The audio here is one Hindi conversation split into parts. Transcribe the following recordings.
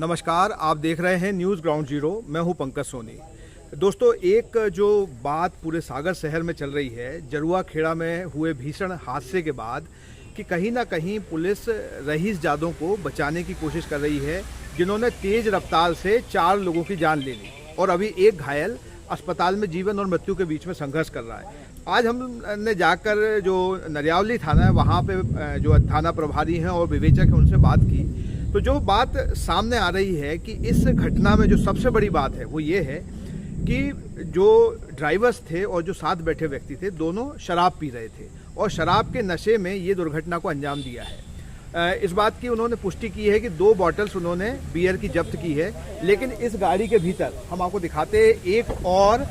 नमस्कार, आप देख रहे हैं न्यूज़ ग्राउंड जीरो। मैं हूं पंकज सोनी। दोस्तों, एक जो बात पूरे सागर शहर में चल रही है, जरुआ खेड़ा में हुए भीषण हादसे के बाद कि कहीं ना कहीं पुलिस रईस जादों को बचाने की कोशिश कर रही है, जिन्होंने तेज़ रफ्तार से 4 लोगों की जान ले ली और अभी एक घायल अस्पताल में जीवन और मृत्यु के बीच में संघर्ष कर रहा है। आज हमने जाकर जो नरियावली थाना है वहाँ पे जो थाना प्रभारी हैं और विवेचक हैं उनसे बात की, तो जो बात सामने आ रही है कि इस घटना में जो सबसे बड़ी बात है वो ये है कि जो ड्राइवर्स थे और जो साथ बैठे व्यक्ति थे, दोनों शराब पी रहे थे और शराब के नशे में ये दुर्घटना को अंजाम दिया है। इस बात की उन्होंने पुष्टि की है कि 2 बॉटल्स उन्होंने बियर की जब्त की है, लेकिन इस गाड़ी के भीतर हम आपको दिखाते हैं एक और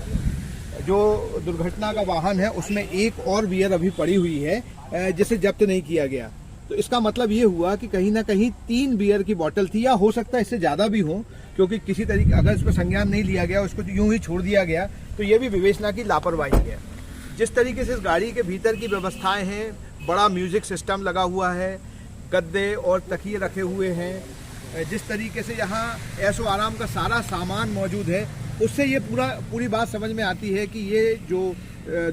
जो दुर्घटना का वाहन है उसमें एक और बियर अभी पड़ी हुई है जिसे जब्त नहीं किया गया। तो इसका मतलब ये हुआ कि कहीं ना कहीं 3 बियर की बोतल थी, या हो सकता है इससे ज़्यादा भी हो, क्योंकि किसी तरीके अगर इस पर संज्ञान नहीं लिया गया, उसको यूं ही छोड़ दिया गया, तो ये भी विवेचना की लापरवाही है। जिस तरीके से इस गाड़ी के भीतर की व्यवस्थाएं हैं, बड़ा म्यूजिक सिस्टम लगा हुआ है, गद्दे और तकिए रखे हुए हैं, जिस तरीके से यहाँ ऐशो आराम का सारा सामान मौजूद है, उससे ये पूरी बात समझ में आती है कि ये जो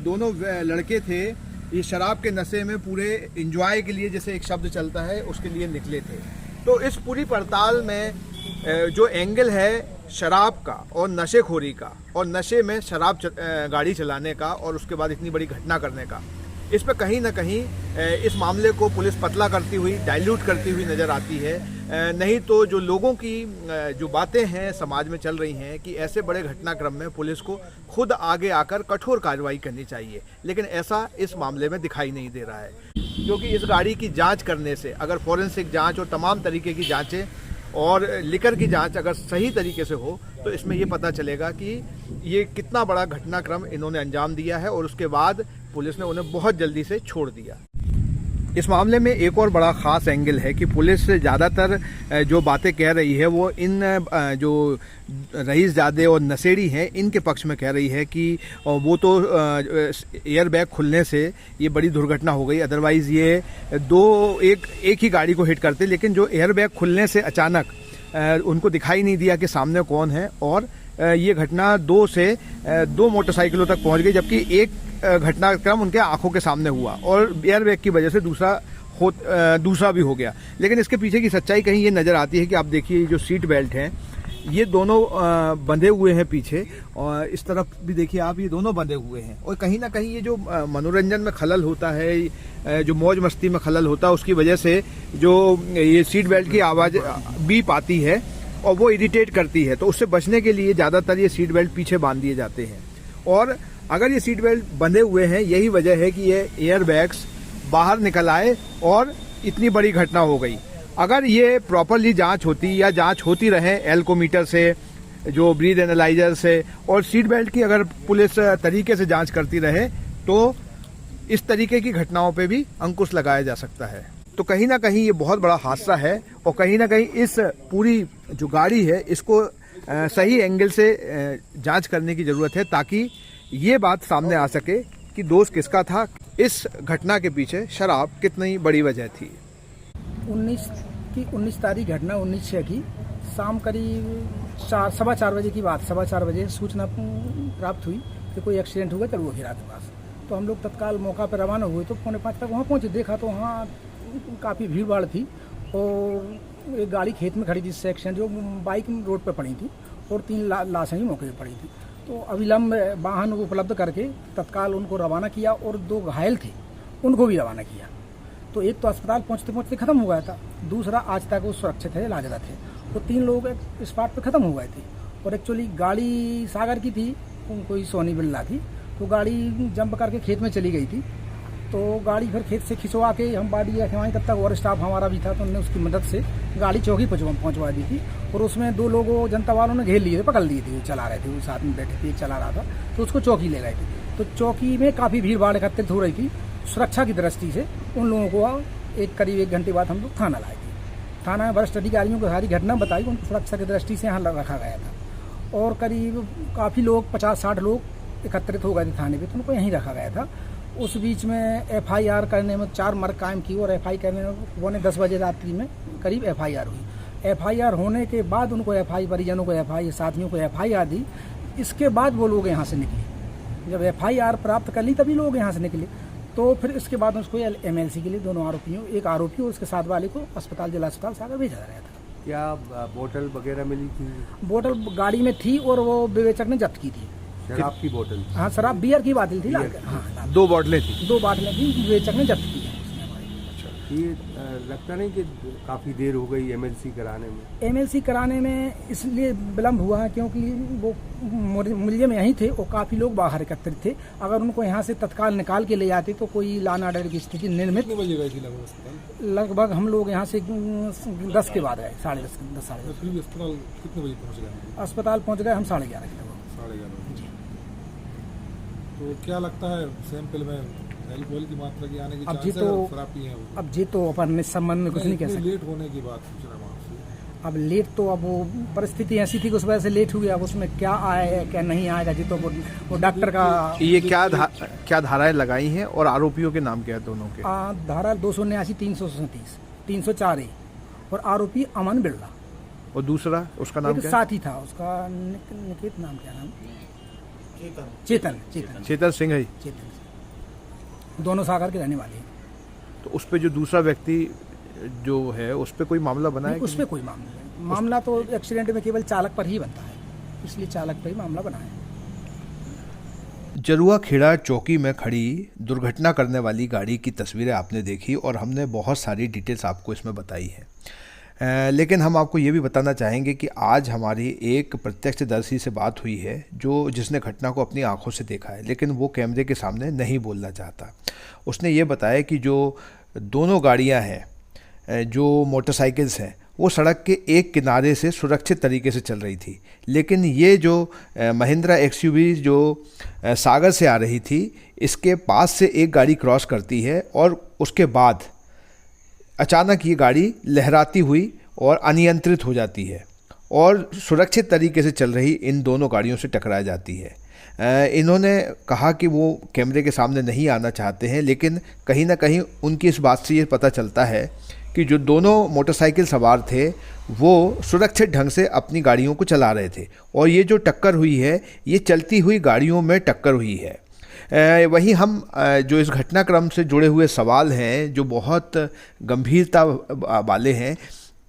दोनों लड़के थे ये शराब के नशे में पूरे एंजॉय के लिए, जैसे एक शब्द चलता है, उसके लिए निकले थे। तो इस पूरी पड़ताल में जो एंगल है शराब का और नशेखोरी का और नशे में शराब गाड़ी चलाने का और उसके बाद इतनी बड़ी घटना करने का, इस पर कहीं ना कहीं इस मामले को पुलिस पतला करती हुई, डाइल्यूट करती हुई नज़र आती है। नहीं तो जो लोगों की जो बातें हैं समाज में चल रही हैं कि ऐसे बड़े घटनाक्रम में पुलिस को खुद आगे आकर कठोर कार्रवाई करनी चाहिए, लेकिन ऐसा इस मामले में दिखाई नहीं दे रहा है। क्योंकि इस गाड़ी की जांच करने से, अगर फॉरेंसिक जांच और तमाम तरीके की जांचें और लिकर की जांच अगर सही तरीके से हो, तो इसमें ये पता चलेगा कि ये कितना बड़ा घटनाक्रम इन्होंने अंजाम दिया है और उसके बाद पुलिस ने उन्हें बहुत जल्दी से छोड़ दिया। इस मामले में एक और बड़ा ख़ास एंगल है कि पुलिस ज़्यादातर जो बातें कह रही है वो इन जो रईस जादे और नशेड़ी हैं इनके पक्ष में कह रही है कि वो तो एयर बैग खुलने से ये बड़ी दुर्घटना हो गई, अदरवाइज़ ये एक ही गाड़ी को हिट करते, लेकिन जो एयर बैग खुलने से अचानक उनको दिखाई नहीं दिया कि सामने कौन है और ये घटना 2 मोटरसाइकिलों तक पहुंच गई, जबकि एक घटनाक्रम उनके आंखों के सामने हुआ और एयर बैग की वजह से दूसरा भी हो गया। लेकिन इसके पीछे की सच्चाई कहीं ये नज़र आती है कि आप देखिए जो सीट बेल्ट हैं ये दोनों बंधे हुए हैं पीछे, और इस तरफ भी देखिए आप, ये दोनों बंधे हुए हैं। और कहीं ना कहीं ये जो मनोरंजन में खलल होता है, जो मौज मस्ती में खलल होता है, उसकी वजह से जो ये सीट बेल्ट की आवाज़ बीप आती है और वो इरिटेट करती है, तो उससे बचने के लिए ज़्यादातर ये सीट बेल्ट पीछे बांध दिए जाते हैं। और अगर ये सीट बेल्ट बंधे हुए हैं, यही वजह है कि ये एयर बैग्स बाहर निकल आए और इतनी बड़ी घटना हो गई। अगर ये प्रॉपरली जांच होती या जांच होती रहे एल्कोमीटर से, जो ब्रीथ एनालाइजर से, और सीट बेल्ट की अगर पुलिस तरीके से जांच करती रहे, तो इस तरीके की घटनाओं पे भी अंकुश लगाया जा सकता है। तो कहीं ना कहीं ये बहुत बड़ा हादसा है और कहीं ना कहीं इस पूरी जो गाड़ी है इसको सही एंगल से जांच करने की ज़रूरत है, ताकि ये बात सामने आ सके कि दोष किसका था, इस घटना के पीछे शराब कितनी बड़ी वजह थी। 19 तारीख घटना 19/6 की शाम करीब 4:15 बजे की बात, 4:15 बजे सूचना प्राप्त हुई कि कोई एक्सीडेंट हुआ चलो घेरा के पास। तो हम लोग तत्काल मौका पर रवाना हुए, तो 4:45 तक वहाँ पहुँचे। देखा तो वहाँ काफ़ी भीड़ भाड़ थी और एक गाड़ी खेत में खड़ी थी, जिससे एक्सीडेंट, जो बाइक रोड पर पड़ी थी, और 3 लाशें ही मौके पर पड़ी थी। तो अविलंब वाहन उपलब्ध करके तत्काल उनको रवाना किया और 2 घायल थे उनको भी रवाना किया। तो एक तो अस्पताल पहुंचते पहुंचते खत्म हो गया था, दूसरा आज तक वो सुरक्षित है, इलाजरत है। तो 3 लोग स्पॉट पे खत्म हो गए थे। और एक्चुअली गाड़ी सागर की थी, कोई सोनी बिल्ला थी, तो गाड़ी जंप करके खेत में चली गई थी। तो गाड़ी फिर खेत से खिंचवा के हम बाड़ी वहीं, तब तक और स्टाफ हमारा भी था, तो उन्होंने उसकी मदद से गाड़ी चौकी पहुंचवा दी थी। और उसमें 2 लोगों जनता वालों ने घेर लिए थे, पकड़ लिए थे, वो चला रहे थे, वो साथ में बैठे थे, चला रहा था, तो उसको चौकी ले गए थे। तो चौकी में काफ़ी भीड़ भाड़ एकत्रित हो रही थी। सुरक्षा की दृष्टि से उन लोगों को करीब 1 घंटे बाद हम लोग थाना लाए थे। थाना में वरिष्ठ अधिकारियों को सारी घटना बताई, उनको सुरक्षा की दृष्टि से यहाँ रखा गया था। और करीब काफ़ी लोग 50-60 लोग एकत्रित हो गए थे थाने पे, तो उनको यहीं रखा गया था। उस बीच में FIR करने में 4 मर्ग कायम की और FIR करने में 9:10 बजे रात्रि में करीब FIR हुई। FIR होने के बाद उनको परिजनों को FIR, साथियों को FIR दी, इसके बाद वो लोग यहाँ से निकले। जब FIR प्राप्त कर ली तभी लोग यहाँ से निकले। तो फिर इसके बाद उसको MLC के लिए दोनों आरोपियों, एक आरोपी और उसके साथ वाले को अस्पताल, जिला अस्पताल सागर भेजा गया था। क्या बोतल वगैरह मिली थी? बोतल गाड़ी में थी और वो विवेचक ने जब्त की थी। शराब की बोतल? हाँ, शराब बियर की बोतल थी। हाँ, 2 बॉटलें थी। 2 बाटलें थी, विवेचक ने जब्त की है। ये लगता नहीं कि काफ़ी देर हो गई MLC कराने में? MLC कराने में इसलिए विलम्ब हुआ है क्योंकि वो मुलजिम यहीं थे और काफ़ी लोग बाहर एकत्रित थे। अगर उनको यहाँ से तत्काल निकाल के ले जाते तो कोई लॉ एंड ऑर्डर की स्थिति निर्मित। कितने बजे गए थे लगभग अस्पताल? लगभग हम लोग यहाँ से 10 के बाद गए, 10:30 साढ़े 10। फिर भी अस्पताल कितने बजे पहुंच गए? अस्पताल पहुँच गए हम 11:30 के लगभग। 11:30 बजे। तो क्या लगता है सैंपल में अल्कोहल की मात्रा की आने की अब चांस जी है? तो अगर शराब पी है वो? अब जी तो अपन इस संबंध में कुछ नहीं कह इतनी सकते। लेट होने की बात पूछ रहा हूं आपसे। अब लेट तो अब वो परिस्थिति ऐसी थी कि उस वजह से लेट हो गया। अब उसमें क्या आया क्या नहीं आएगा जी तो वो डॉक्टर का। ये क्या धाराएं लगाई हैं और आरोपियों के नाम क्या है दोनों के? धारा 279, 337, 304A और आरोपी अमन बिरला। और दूसरा उसका नाम एक क्या है? साथी था उसका, निकेत नाम क्या नाम? चेतन। चेतन सिंह है। चेतन दोनों सागर के रहने वाले हैं। तो उस पे जो दूसरा व्यक्ति जो है उस पे कोई मामला बना है? उस पर कोई मामला नहीं। मामला तो एक्सीडेंट में केवल चालक पर ही बनता है, इसलिए चालक पर ही मामला बना है। जरुआ खेड़ा चौकी में खड़ी दुर्घटना करने वाली गाड़ी की तस्वीरें आपने देखी और हमने बहुत सारी डिटेल्स आपको इसमें बताई है। लेकिन हम आपको ये भी बताना चाहेंगे कि आज हमारी एक प्रत्यक्षदर्शी से बात हुई है जिसने घटना को अपनी आंखों से देखा है, लेकिन वो कैमरे के सामने नहीं बोलना चाहता। उसने ये बताया कि जो दोनों गाड़ियां हैं, जो मोटरसाइकिल्स हैं, वो सड़क के एक किनारे से सुरक्षित तरीके से चल रही थी, लेकिन ये जो महिंद्रा XUV जो सागर से आ रही थी, इसके पास से एक गाड़ी क्रॉस करती है और उसके बाद अचानक ये गाड़ी लहराती हुई और अनियंत्रित हो जाती है और सुरक्षित तरीके से चल रही इन दोनों गाड़ियों से टकरा जाती है। इन्होंने कहा कि वो कैमरे के सामने नहीं आना चाहते हैं, लेकिन कहीं ना कहीं उनकी इस बात से ये पता चलता है कि जो दोनों मोटरसाइकिल सवार थे वो सुरक्षित ढंग से अपनी गाड़ियों को चला रहे थे और ये जो टक्कर हुई है ये चलती हुई गाड़ियों में टक्कर हुई है। वहीं हम जो इस घटनाक्रम से जुड़े हुए सवाल हैं जो बहुत गंभीरता वाले हैं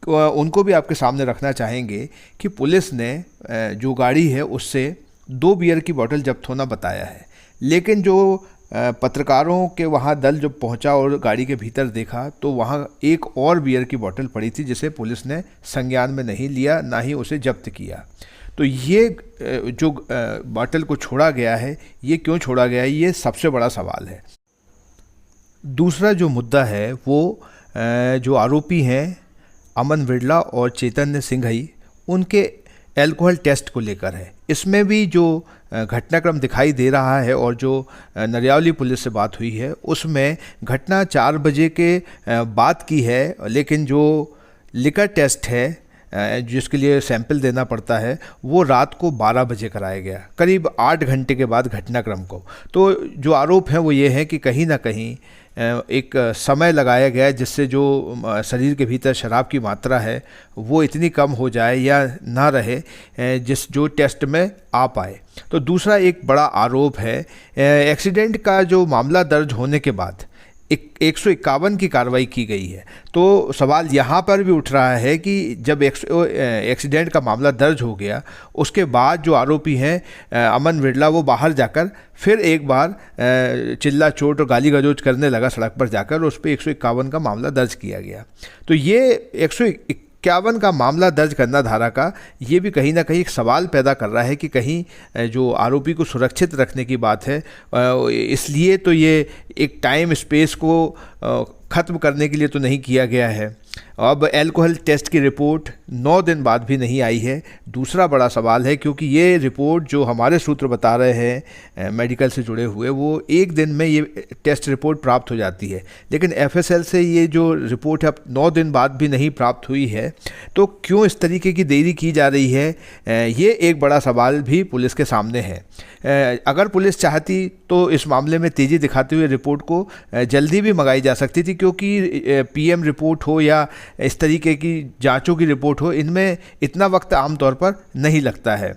उनको भी आपके सामने रखना चाहेंगे कि पुलिस ने जो गाड़ी है उससे 2 बियर की बोतल जब्त होना बताया है, लेकिन जो पत्रकारों के वहाँ दल जब पहुँचा और गाड़ी के भीतर देखा तो वहाँ एक और बियर की बोतल पड़ी थी जिसे पुलिस ने संज्ञान में नहीं लिया, ना ही उसे जब्त किया। तो ये जो बोतल को छोड़ा गया है, ये क्यों छोड़ा गया है, ये सबसे बड़ा सवाल है। दूसरा जो मुद्दा है वो जो आरोपी हैं अमन बिरला और चैतन्य सिंघई, उनके अल्कोहल टेस्ट को लेकर है। इसमें भी जो घटनाक्रम दिखाई दे रहा है और जो नरियावली पुलिस से बात हुई है उसमें घटना 4 बजे के बाद की है, लेकिन जो लिकर टेस्ट है जिसके लिए सैंपल देना पड़ता है वो रात को 12 बजे कराया गया, करीब 8 घंटे के बाद घटनाक्रम को। तो जो आरोप है वो ये है कि कहीं ना कहीं एक समय लगाया गया जिससे जो शरीर के भीतर शराब की मात्रा है वो इतनी कम हो जाए या ना रहे जो टेस्ट में आ पाए। तो दूसरा एक बड़ा आरोप है एक्सीडेंट का जो मामला दर्ज होने के बाद 151 की कार्रवाई की गई है। तो सवाल यहाँ पर भी उठ रहा है कि जब एक्सीडेंट का मामला दर्ज हो गया उसके बाद जो आरोपी हैं अमन बिरला वो बाहर जाकर फिर एक बार चिल्ला चोट और गाली गलौज करने लगा सड़क पर जाकर, उस पर 151 का मामला दर्ज किया गया। तो ये 151 का मामला दर्ज करना धारा का ये भी कहीं ना कहीं एक सवाल पैदा कर रहा है कि कहीं जो आरोपी को सुरक्षित रखने की बात है इसलिए तो ये एक टाइम स्पेस को ख़त्म करने के लिए तो नहीं किया गया है। अब अल्कोहल टेस्ट की रिपोर्ट 9 दिन बाद भी नहीं आई है, दूसरा बड़ा सवाल है, क्योंकि ये रिपोर्ट जो हमारे सूत्र बता रहे हैं मेडिकल से जुड़े हुए वो 1 दिन में ये टेस्ट रिपोर्ट प्राप्त हो जाती है, लेकिन FSL से ये जो रिपोर्ट है अब 9 दिन बाद भी नहीं प्राप्त हुई है। तो क्यों इस तरीके की देरी की जा रही है, ये एक बड़ा सवाल भी पुलिस के सामने है। अगर पुलिस चाहती तो इस मामले में तेज़ी दिखाते हुए रिपोर्ट को जल्दी भी मंगाई जा सकती थी, क्योंकि PM रिपोर्ट हो या इस तरीके की जांचों की रिपोर्ट चोट हो, इनमें इतना वक्त आमतौर पर नहीं लगता है।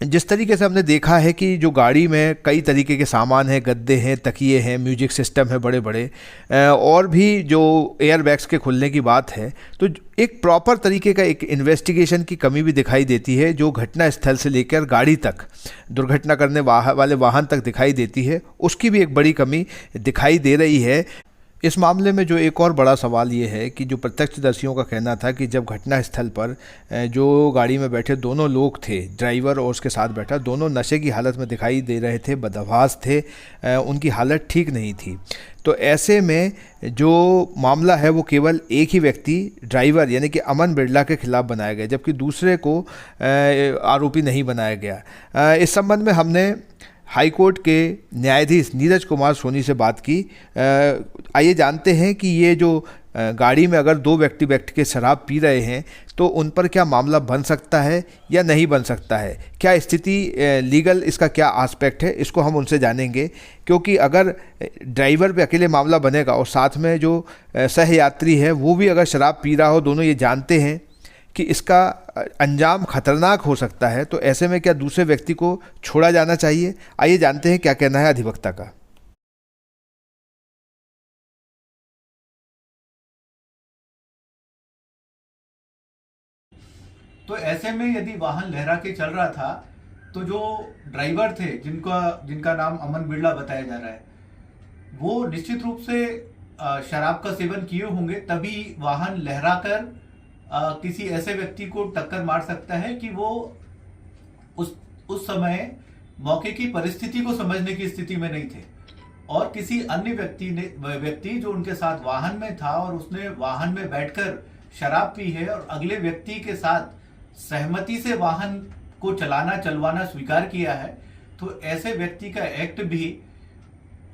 जिस तरीके से हमने देखा है कि जो गाड़ी में कई तरीके के सामान हैं, गद्दे हैं, तकिए हैं, म्यूजिक सिस्टम है बड़े बड़े, और भी जो एयर बैग्स के खुलने की बात है, तो एक प्रॉपर तरीके का एक इन्वेस्टिगेशन की कमी भी दिखाई देती है, जो घटना स्थल से लेकर गाड़ी तक, दुर्घटना करने वाले वाहन तक दिखाई देती है, उसकी भी एक बड़ी कमी दिखाई दे रही है। इस मामले में जो एक और बड़ा सवाल ये है कि जो प्रत्यक्षदर्शियों का कहना था कि जब घटना स्थल पर जो गाड़ी में बैठे दोनों लोग थे, ड्राइवर और उसके साथ बैठा, दोनों नशे की हालत में दिखाई दे रहे थे, बदहवास थे, उनकी हालत ठीक नहीं थी। तो ऐसे में जो मामला है वो केवल एक ही व्यक्ति, ड्राइवर यानी कि अमन बिरला के खिलाफ बनाया गया, जबकि दूसरे को आरोपी नहीं बनाया गया। इस संबंध में हमने हाई कोर्ट के न्यायाधीश नीरज कुमार सोनी से बात की। आइए जानते हैं कि ये जो गाड़ी में अगर दो व्यक्ति बैठ के शराब पी रहे हैं तो उन पर क्या मामला बन सकता है या नहीं बन सकता है, क्या स्थिति लीगल इसका क्या आस्पेक्ट है, इसको हम उनसे जानेंगे। क्योंकि अगर ड्राइवर पे अकेले मामला बनेगा और साथ में जो सहयात्री है वो भी अगर शराब पी रहा हो, दोनों ये जानते हैं कि इसका अंजाम खतरनाक हो सकता है, तो ऐसे में क्या दूसरे व्यक्ति को छोड़ा जाना चाहिए? आइए जानते हैं क्या कहना है अधिवक्ता का। तो ऐसे में यदि वाहन लहरा के चल रहा था तो जो ड्राइवर थे, जिनका नाम अमन बिरला बताया जा रहा है, वो निश्चित रूप से शराब का सेवन किए होंगे, तभी वाहन लहराकर किसी ऐसे व्यक्ति को टक्कर मार सकता है कि वो उस समय मौके की परिस्थिति को समझने की स्थिति में नहीं थे, और किसी अन्य व्यक्ति जो उनके साथ वाहन में था और उसने वाहन में बैठकर शराब पी है और अगले व्यक्ति के साथ सहमति से वाहन को चलवाना स्वीकार किया है, तो ऐसे व्यक्ति का एक्ट भी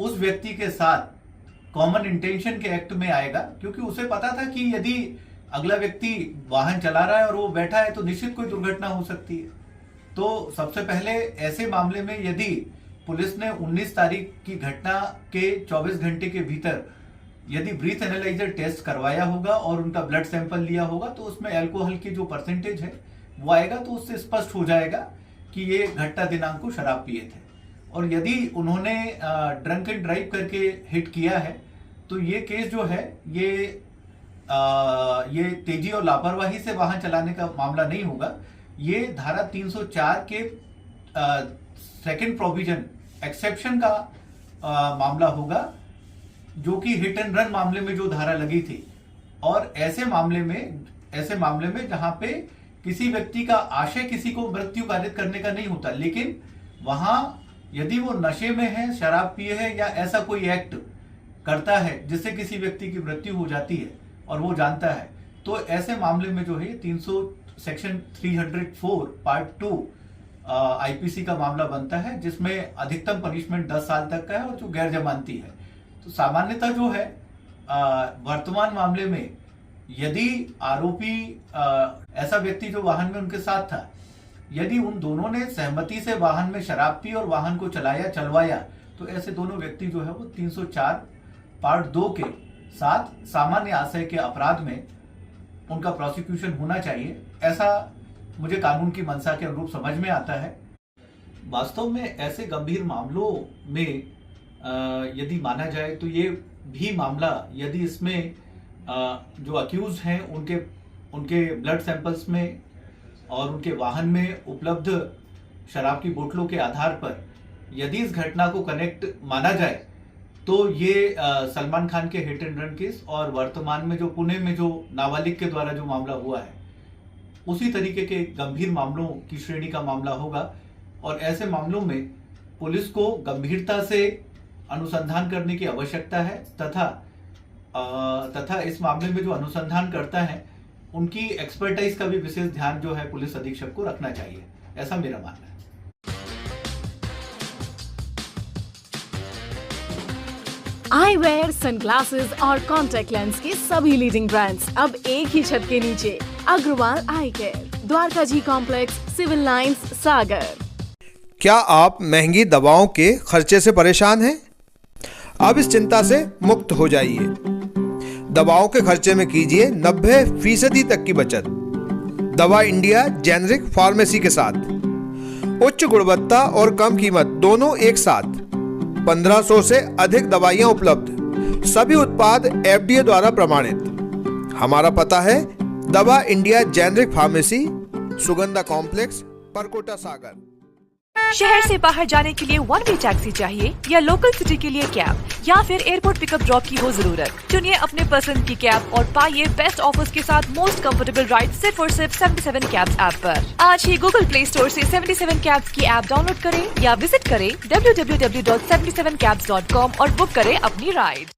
उस व्यक्ति के साथ कॉमन इंटेंशन के एक्ट में आएगा, क्योंकि उसे पता था कि यदि अगला व्यक्ति वाहन चला रहा है और वो बैठा है तो निश्चित कोई दुर्घटना हो सकती है। तो सबसे पहले ऐसे मामले में यदि पुलिस ने 19 तारीख की घटना के 24 घंटे के भीतर यदि ब्रीथ एनालाइजर टेस्ट करवाया होगा और उनका ब्लड सैंपल लिया होगा, तो उसमें अल्कोहल की जो परसेंटेज है वो आएगा, तो उससे स्पष्ट हो जाएगा कि ये घटना दिनांक को शराब पिए थे। और यदि उन्होंने ड्रंक एंड ड्राइव करके हिट किया है तो ये केस जो है ये तेजी और लापरवाही से वाहन चलाने का मामला नहीं होगा। ये धारा 304 के सेकंड प्रोविजन एक्सेप्शन का मामला होगा, जो कि हिट एंड रन मामले में जो धारा लगी थी। और ऐसे मामले में जहां पे किसी व्यक्ति का आशय किसी को मृत्यु कारित करने का नहीं होता, लेकिन वहां यदि वो नशे में है, शराब पिए है या ऐसा कोई एक्ट करता है जिससे किसी व्यक्ति की मृत्यु हो जाती है और वो जानता है, तो ऐसे मामले में जो है 300 सेक्शन 304 पार्ट 2 आईपीसी का मामला बनता है, जिसमें अधिकतम पनिशमेंट 10 साल तक का है और जो गैर जमानती है। तो सामान्यतः जो है वर्तमान मामले में यदि आरोपी ऐसा व्यक्ति जो वाहन में उनके साथ था, यदि उन दोनों ने सहमति से वाहन में शराब पी और वाहन को चलवाया, तो ऐसे दोनों व्यक्ति जो है वो 304 पार्ट 2 के साथ सामान्य आशय के अपराध में उनका प्रोसिक्यूशन होना चाहिए। ऐसा मुझे कानून की मंशा के अनुरूप समझ में आता है। वास्तव में ऐसे गंभीर मामलों में यदि माना जाए तो ये भी मामला, यदि इसमें जो अक्यूज हैं उनके ब्लड सैंपल्स में और उनके वाहन में उपलब्ध शराब की बोतलों के आधार पर यदि इस घटना को कनेक्ट माना जाए, तो ये सलमान खान के हिट एंड रन केस और वर्तमान में जो पुणे में जो नाबालिग के द्वारा जो मामला हुआ है, उसी तरीके के गंभीर मामलों की श्रेणी का मामला होगा। और ऐसे मामलों में पुलिस को गंभीरता से अनुसंधान करने की आवश्यकता है तथा इस मामले में जो अनुसंधान करता है उनकी एक्सपर्टाइज का भी विशेष ध्यान जो है पुलिस अधीक्षक को रखना चाहिए, ऐसा मेरा मानना है। आईवेयर, सनग्लासेस और कॉन्टैक्ट लेंस के सभी लीडिंग ब्रांड्स अब एक ही छत के नीचे। अग्रवाल आई केयर, द्वारका जी कॉम्प्लेक्स, सिविल लाइंस, सागर। क्या आप महंगी दवाओं के खर्चे से परेशान हैं? अब इस चिंता से मुक्त हो जाइए। दवाओं के खर्चे में कीजिए 90% तक की बचत। दवा इंडिया जेनेरिक फार्मेसी के साथ उच्च गुणवत्ता और कम कीमत दोनों एक साथ। 1500 से अधिक दवाइयां उपलब्ध, सभी उत्पाद FDA द्वारा प्रमाणित। हमारा पता है दवा India generic pharmacy, Sugandha complex, Parkota Sagar. शहर से बाहर जाने के लिए वन वे टैक्सी चाहिए या लोकल सिटी के लिए कैब या फिर एयरपोर्ट पिकअप ड्रॉप की हो जरूरत? चुनिए अपने पसंद की कैब और पाइए बेस्ट ऑफर्स के साथ मोस्ट कंफर्टेबल राइड सिर्फ और सिर्फ 77 कैब्स ऐप पर। आज ही गूगल प्ले स्टोर से 77 कैब्स की ऐप डाउनलोड करें या विजिट करें www.77cabs.com और बुक करें अपनी राइड।